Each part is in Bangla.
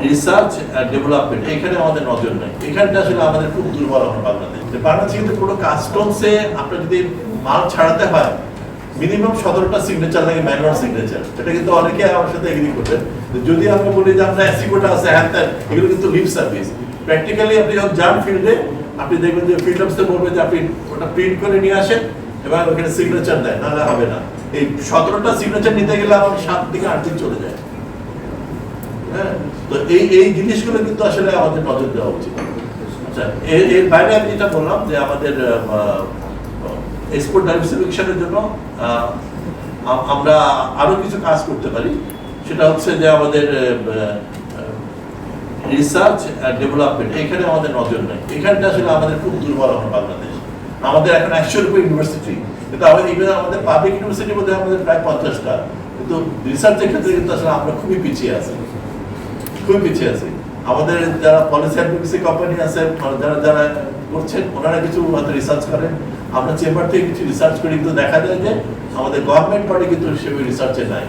রিসার্চ আর ডেভেলপমেন্ট এখানে আমাদের নজর নেই। এখানটা আসলে আমাদের খুব দুর্বল আমরা বাংলাদেশে কিন্তু কোনো কাস্টমসে আপনার যদি মাল ছাড়াতে হয় মিনিমাম 17টা সিগনেচার লাগে, ম্যানুয়াল সিগনেচার। এটা কিন্তু অনেকে আমার সাথে এগ্রি করবেন। যদি আমরা বলি যে আমরা এসিকোটা আছে হ্যাঁ এগুলো কিন্তু লিপ সার্ভিস। প্র্যাকটিক্যালি আপনি যখন যান ফিল্ডে আপনি দেখবেন যে ফিল্ড অফিসে বলবে যে আপনি ওটা প্রিন্ট করে নিয়ে আসেন এবং ওখানে সিগনেচার দেয়, নাহলে হবে না। এই 17টা সিগনেচার নিতে গেলে আমার 7 থেকে 8 দিন চলে যায়। হ্যাঁ, তো এই জিনিসগুলো কিন্তু আসলে আমাদের নজর দেওয়া উচিত। আচ্ছা, এর বাইরে আমি যেটা বললাম যে আমাদের এক্সপোর্ট ডাইভার্সিফিকেশনের জন্য আমরা আরো কিছু কাজ করতে পারি। সেটা হচ্ছে যে আমাদের রিসার্চ আর ডেভেলপমেন্ট এখানে আমাদের নজর নেই। এখানটা আসলে আমাদের খুব দুর্বল আমরা বাংলাদেশ। আমাদের এখন 100 ইউনিভার্সিটি, কিন্তু আমাদের পাবলিক ইউনিভার্সিটির মধ্যে আমাদের প্রায় 50টা, কিন্তু রিসার্চের ক্ষেত্রে কিন্তু আসলে আমরা খুবই পিছিয়ে আছি। আমাদের যারা পলিসি অ্যাডভোকেসি কোম্পানি আছে, যারা করছেন ওনারা কিছু রিসার্চ করেন, আমরা চেম্বার থেকে কিছু রিসার্চ করি, কিন্তু দেখা যায় যে আমাদের গভর্নমেন্ট বডি কিন্তু সেভাবে রিসার্চে নাই।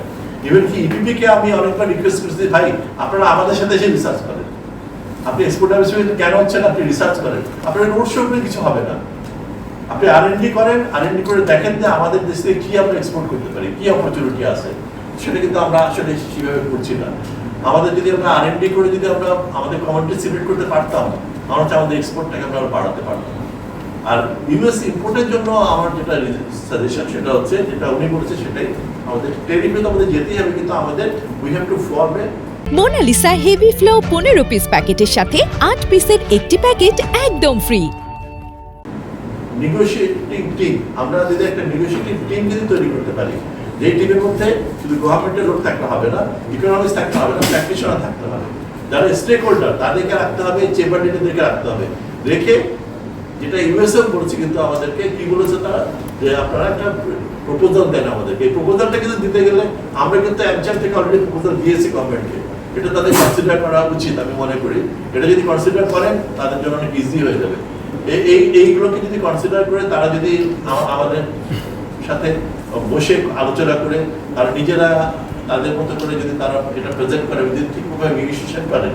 ইভেন কি ইপিপি কে আমি অনেকবার রিকোয়েস্ট করেছি, ভাই আপনারা আমাদের সাথে এসে রিসার্চ করেন, আপনি এক্সপোর্ট ডাইভার্সিফিকেশন কেন হচ্ছেন, আপনি রিসার্চ করেন, আপনার নোট শো করে কিছু হবে না। আপনি R&D করেন, R&D করে দেখেন যে আমাদের দেশ থেকে কি আমরা এক্সপোর্ট করতে পারি, কি অপরচুনিটি আছে। সেটা কিন্তু আমরা আসলে সেভাবে করছি না। আমাদের যদি আমরা R&D করে যদি আমরা আমাদের কমোডিটি সিলেক্ট করতে পারতাম, আমরা আমাদের এক্সপোর্টটাকে আমরা বাড়াতে পারতাম। আর ইউএস ইম্পোর্টের জন্য আমার যেটা সাজেশন সেটা হচ্ছে, যেটা উনি বলেছে সেটাই, আমাদের টেরিফে তো আমাদের যেতেই হবে, কিন্তু আমাদের we have to form a Monalisa heavy flow 15 piece প্যাকেটের সাথে 8 পিসের একটি প্যাকেট একদম ফ্রি। নেগোশিয়েটিং টিম, আমরা যদি একটা নেগোশিয়েটিং টিম যদি তৈরি করতে পারি, যে টিমের মধ্যে শুধু গভর্নমেন্টের লোক থাকতে হবে না, ইকোনমিক্স থাকতে হবে না, প্র্যাকটিশনার থাকতে হবে, যারা স্টেক হোল্ডার তাদেরকে রাখতে হবে, চেম্বার লিডারদেরকে রাখতে হবে। রেখে যেটা ইউএসএ বলছে, কিন্তু আমাদেরকে কি বলেছে তারা, যে আপনারা একটা প্রপোজাল দেন আমাদেরকে। এই প্রপোজালটা কিন্তু দিতে গেলে আমরা কিন্তু একজন থেকে অলরেডি প্রপোজাল দিয়েছি গভর্নমেন্টকে, এটা তাদের কনসিডার করা উচিত আমি মনে করি। এটা যদি কনসিডার করেন তাদের জন্য অনেক ইজি হয়ে যাবে। এইগুলোকে যদি কনসিডার করে তারা যদি আমাদের সাথে বসে আলোচনা করে তারা নিজেরা তাদের মতো করে যদি তারা এটা প্রেজেন্ট করে, যদি ঠিকভাবে নেগোশিয়েশন করে,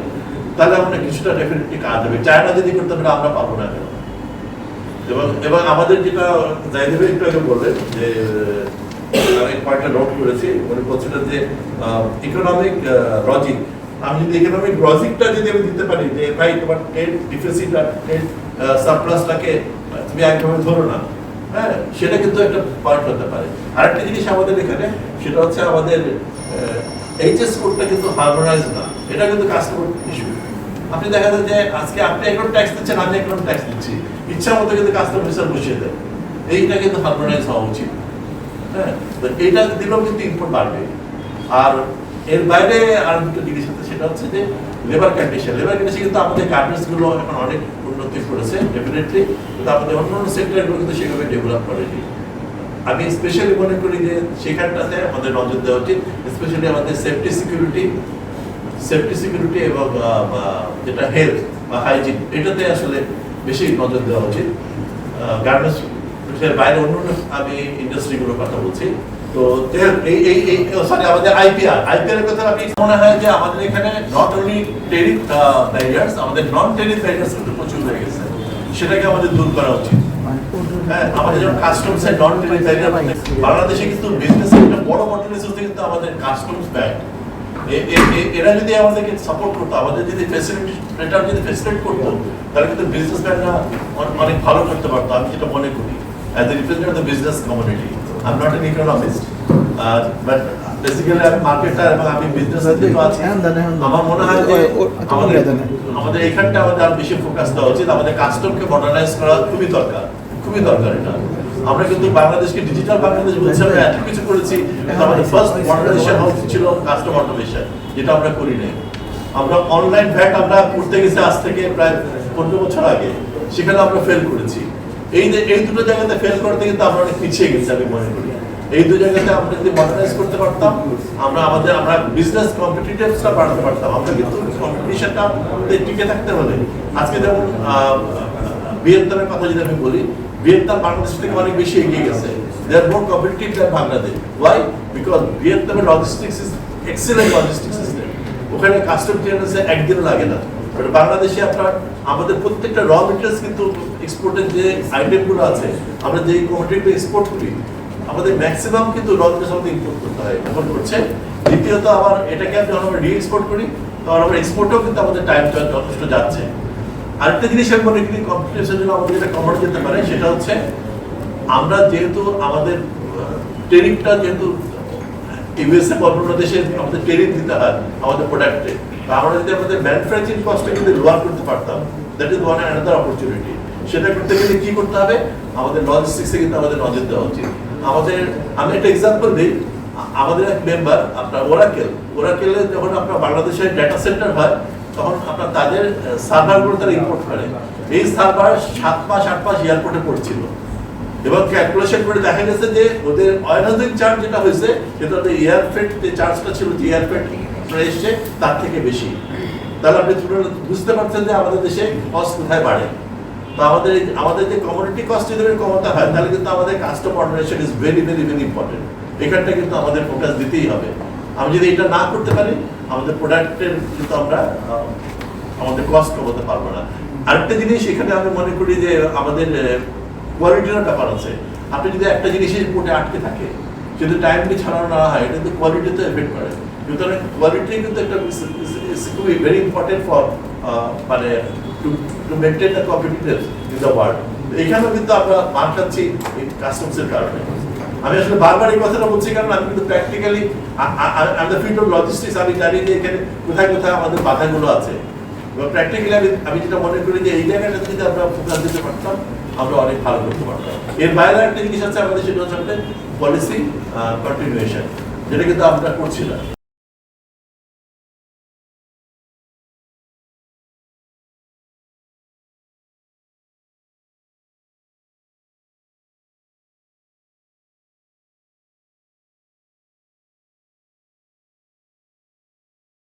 তাহলে আমরা কিছুটা ডেফিনেটলি কাজ হবে। চায়না যদি করতে পারে আমরা পাবো না কেন। এবং আমাদের যেটা জায়দেবে একটু আগে বললেন যে আমি কয়েকটা নোট করেছি, উনি বলছিলেন যে ইকোনমিক লজিক, আমি যদি ইকোনমিক লজিকটা যদি আমি দিতে পারি যে ভাই তোমার ট্রেড ডিফিসিট আর ট্রেড সারপ্লাসটাকে তুমি একভাবে ধরো না, হ্যাঁ, সেটা কিন্তু একটা পয়েন্ট হতে পারে। আরেকটা জিনিস আমাদের এখানে সেটা হচ্ছে আমাদের এইচএস কোডটা কিন্তু হারমোনাইজ না, এটা কিন্তু কাস্টমার ইস্যু। আপনি দেখা যায় যে আজকে আপনি একরকম ট্যাক্স দিচ্ছেন, আমি একরকম ট্যাক্স দিচ্ছি, ইচ্ছা মতো কিন্তু কাস্টমার অফিসার বসিয়ে দেয়। এইটা কিন্তু হারমোনাইজ হওয়া উচিত। হ্যাঁ, তো এইটা দিলেও কিন্তু ইম্পোর্ট বাড়বে। আর এর বাইরে আর দুটো জিনিস আছে, সেটা হচ্ছে যে লেবার কন্ডিশন কিন্তু আমাদের গার্মেন্টস গুলো এখন অনেক উন্নতি করেছে ডেফিনেটলি, কিন্তু আমাদের অন্যান্য সেক্টরগুলো কিন্তু সেভাবে ডেভেলপ করেনি। আমি স্পেশালি মনে করি যে সেখানটাতে আমাদের নজর দেওয়া উচিত, স্পেশালি আমাদের সেফটি সিকিউরিটি এবং যেটা হেলথ বা হাইজিন, এটাতে আসলে বেশি নজর দেওয়া উচিত। গার্মেন্টস বাইরে অন্য আমি ইন্ডাস্ট্রিগুলোর কথা বলছি। তো সরি, আমাদের আইপিআর এর কথা আমি মনে হয় যে আমাদের এখানে নট অনলি টেরিফ ব্যারিয়ার্স, আমাদের নন টেরিফ ব্যারিয়ার্স কিন্তু প্রচুর হয়ে গেছে, সেটাকে আমাদের দূর করা উচিত। হ্যাঁ, আমাদের যেমন কাস্টমস এর নন টেরিফ ব্যারিয়ার, বাংলাদেশে কিন্তু বিজনেসের একটা বড় বটলনেস হচ্ছে কিন্তু আমাদের কাস্টমস ব্যাংক। এরা যদি আমাদেরকে সাপোর্ট করতো, আমাদের যদি ফেসিলিটেট করতো, তাহলে কিন্তু বিজনেসম্যানরা অনেক ভালো করতে পারতো। আমি যেটা মনে করি as a representative of the business community, I am not an economist, but basically আমি মার্কেটার এবং আমি বিজনেস থেকে আছি। আমার মনে হয় যে আমাদের এখানটা আমাদের আরো বেশি ফোকাস দেওয়া উচিত। আমাদের কাস্টমকে মডার্নাইজ করা খুবই দরকার এটা। আমরা কিন্তু বাংলাদেশকে ডিজিটাল বাংলাদেশ বলছি, আমরা এত কিছু করেছি, কিন্তু আমাদের ফার্স্ট মডার্নাইজেশন ছিল কাস্টম অটোমেশন, যেটা আমরা করি নাই। আমরা অনলাইন ভ্যাট আমরা করতে গেছি আজ থেকে প্রায় 15 বছর আগে, সেখানে আমরা ফেল করেছি। এই দুটো জায়গাতে ফেল করতে কিন্তু আমরা অনেক পিছিয়ে গেছি আমি মনে করি। এই দুই জায়গাতে আমরা যদি মডার্নাইজ করতে পারতাম, আমরা বিজনেস কম্পিটিটিভসটা বাড়াতে পারতাম। আমরা কিন্তু কম্পিটিশনটা টিকে থাকতে হলে, আজকে যেমন ভিয়েতনামের কথা যদি আমি বলি, ভিয়েতনাম বাংলাদেশ থেকে অনেক বেশি এগিয়ে গেছে। They are more competitive than Bangladesh. Why? Because ভিয়েতনামের logistics is excellent logistics system. ওখানে কাস্টম ক্লিয়ারেন্সে একদিনও লাগে না। বাট বাংলাদেশে আপনার আমাদের প্রত্যেকটা র মেটেরিয়ালস কিন্তু এক্সপোর্টের যে আইটেমগুলো আছে, আমরা যেই কোয়ান্টিটি এক্সপোর্ট করি, আমাদের ম্যাক্সিমাম কিন্তু র মেটেরিয়ালস আমাদের ইম্পোর্ট করতে হয়, এখন করছে। দ্বিতীয়ত আবার এটাকে যখন আমরা রি এক্সপোর্ট করি, তখন আমরা এক্সপোর্টেও কিন্তু আমাদের টাইম যথেষ্ট যাচ্ছে। আরেকটা জিনিস আমি মনে করি কম্পিটিশনের জন্য আমাদের যেটা কমানো যেতে পারে, সেটা হচ্ছে আমরা যেহেতু আমাদের ট্রেনিংটা যেহেতু ইউএসএ বা অন্য দেশে আমাদের ট্রেনিং দিতে হয় আমাদের প্রোডাক্টে, আমরা যদি আমাদের ম্যানুফ্যাকচারিং কস্টটা কিন্তু লোয়ার করতে পারতাম, that is one another opportunity. সেটা করতে গেলে কি করতে হবে, আমাদের লজিস্টিক্সে কিন্তু আমাদের নজর দেওয়া উচিত। আমাদের আমি একটা এক্সাম্পল দিই, আমাদের এক মেম্বার আপনার ওরাকেলে যখন আপনার বাংলাদেশের ডেটা সেন্টার হয়, তখন আপনার তাদের সার্ভারগুলো তারা ইম্পোর্ট করে। এই সার্ভার 7 মাস 8 মাস এয়ারপোর্টে পড়ছিল, এবং ক্যালকুলেশন করে দেখা গেছে যে ওদের অয়নাদিন চার্জ যেটা হয়েছে, সেটা ওদের এয়ারফ্রেট যে চার্জটা ছিল, যে এয়ারফ্রেট এসছে তার থেকে বেশি। তাহলে আপনি বুঝতে পারছেন যে আমাদের দেশে কস্ট কোথায় বাড়ে। তো আমাদের যে কমোডিটি কস্ট যদি কমাতে হয়, তাহলে কিন্তু আমাদের custom organization is very very very important. এখানটা কিন্তু আমাদের ফোকাস দিতেই হবে। আমি যদি এটা না করতে পারি, আমাদের প্রোডাক্টের কিন্তু আমরা আমাদের কস্ট কমাতে পারবো না। আরেকটা জিনিস এখানে আমি মনে করি যে আমাদের কোয়ালিটির ব্যাপার আছে। আপনি যদি একটা জিনিসের ইম্পোর্টে আটকে থাকে, যদি টাইমলি ছাড়ানো না হয়, এটা কিন্তু কোয়ালিটিতে এফেক্ট করে। সুতরাং কোয়ালিটি কিন্তু একটা খুবই ভেরি ইম্পর্টেন্ট ফর মানে to maintain the competitiveness in the world. এখানেও কিন্তু আমরা মার খাচ্ছি এই কাস্টমসের কারণে। আমি আসলে বারবার এই কথাটা বলছি, কারণ আমি কিন্তু practically the field of logistics, আমি জানি যে এখানে কোথায় কোথায় আমাদের বাধাগুলো আছে। এবং প্র্যাকটিক্যালি আমি যেটা মনে করি যে এই জায়গাটাতে যদি আমরা ফোকাস দিতে পারতাম, আমরা অনেক ভালো করতে পারতাম। এর বাইরে একটা জিনিস আছে আমাদের, সেটা হচ্ছে পলিসি কন্টিনিউয়েশন, যেটা কিন্তু আমরা করছি না।